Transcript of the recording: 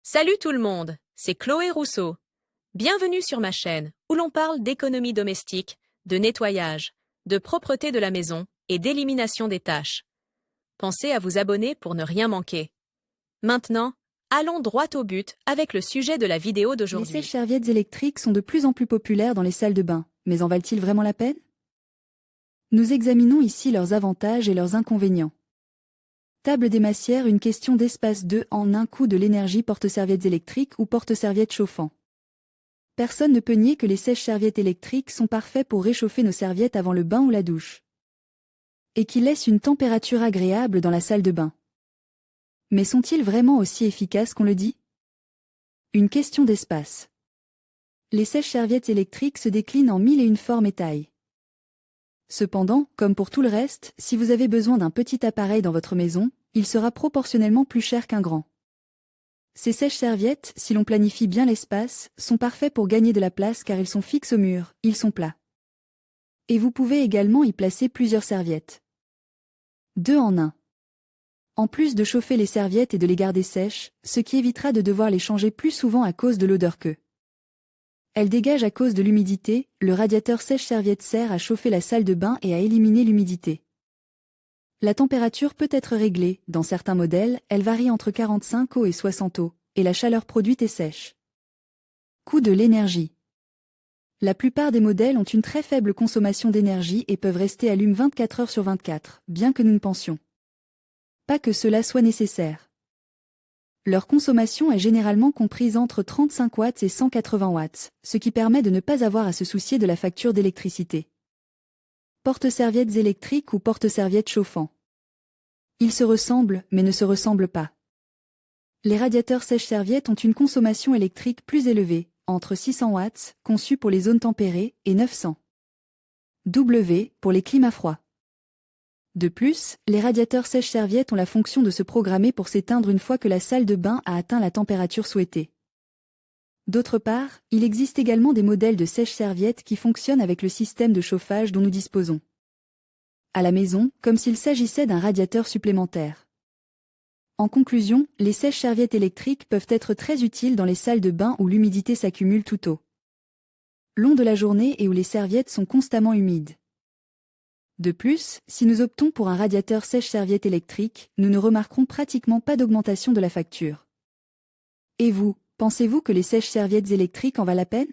Salut tout le monde, c'est Chloé Rousseau. Bienvenue sur ma chaîne où l'on parle d'économie domestique, de nettoyage, de propreté de la maison et d'élimination des tâches. Pensez à vous abonner pour ne rien manquer. Maintenant, allons droit au but avec le sujet de la vidéo Les d'aujourd'hui. sèche-serviettes électriques sont de plus en plus populaires dans les salles de bain, mais en valent-ils vraiment la peine? Nous examinons ici leurs avantages et leurs inconvénients. Table des massières, une question d'espace 2 en un coût de l'énergie, porte-serviettes électriques ou porte-serviettes chauffants. Personne ne peut nier que les sèche-serviettes électriques sont parfaits pour réchauffer nos serviettes avant le bain ou la douche. Et qu'ils laissent une température agréable dans la salle de bain. Mais sont-ils vraiment aussi efficaces qu'on le dit? Une question d'espace. Les sèche-serviettes électriques se déclinent en mille et une formes et tailles. Cependant, comme pour tout le reste, si vous avez besoin d'un petit appareil dans votre maison, il sera proportionnellement plus cher qu'un grand. Ces sèche-serviettes, si l'on planifie bien l'espace, sont parfaits pour gagner de la place car ils sont fixes au mur, ils sont plats. Et vous pouvez également y placer plusieurs serviettes. 2 en 1. En plus de chauffer les serviettes et de les garder sèches, ce qui évitera de devoir les changer plus souvent à cause de l'odeur que elles dégagent à cause de l'humidité, le radiateur sèche-serviette sert à chauffer la salle de bain et à éliminer l'humidité. La température peut être réglée, dans certains modèles, elle varie entre 45 O et 60 O, et la chaleur produite est sèche. Coût de l'énergie. La plupart des modèles ont une très faible consommation d'énergie et peuvent rester allumés 24 heures sur 24, bien que nous ne pensions pas que cela soit nécessaire. Leur consommation est généralement comprise entre 35 watts et 180 watts, ce qui permet de ne pas avoir à se soucier de la facture d'électricité. Porte-serviettes électriques ou porte-serviettes chauffants. Ils se ressemblent, mais ne se ressemblent pas. Les radiateurs sèche-serviettes ont une consommation électrique plus élevée, entre 600 watts, conçus pour les zones tempérées, et 900 W pour les climats froids. De plus, les radiateurs sèche-serviettes ont la fonction de se programmer pour s'éteindre une fois que la salle de bain a atteint la température souhaitée. D'autre part, il existe également des modèles de sèche-serviettes qui fonctionnent avec le système de chauffage dont nous disposons à la maison, comme s'il s'agissait d'un radiateur supplémentaire. En conclusion, les sèche-serviettes électriques peuvent être très utiles dans les salles de bain où l'humidité s'accumule tout au long de la journée et où les serviettes sont constamment humides. De plus, si nous optons pour un radiateur sèche-serviette électrique, nous ne remarquerons pratiquement pas d'augmentation de la facture. Et vous, pensez-vous que les sèche-serviettes électriques en valent la peine?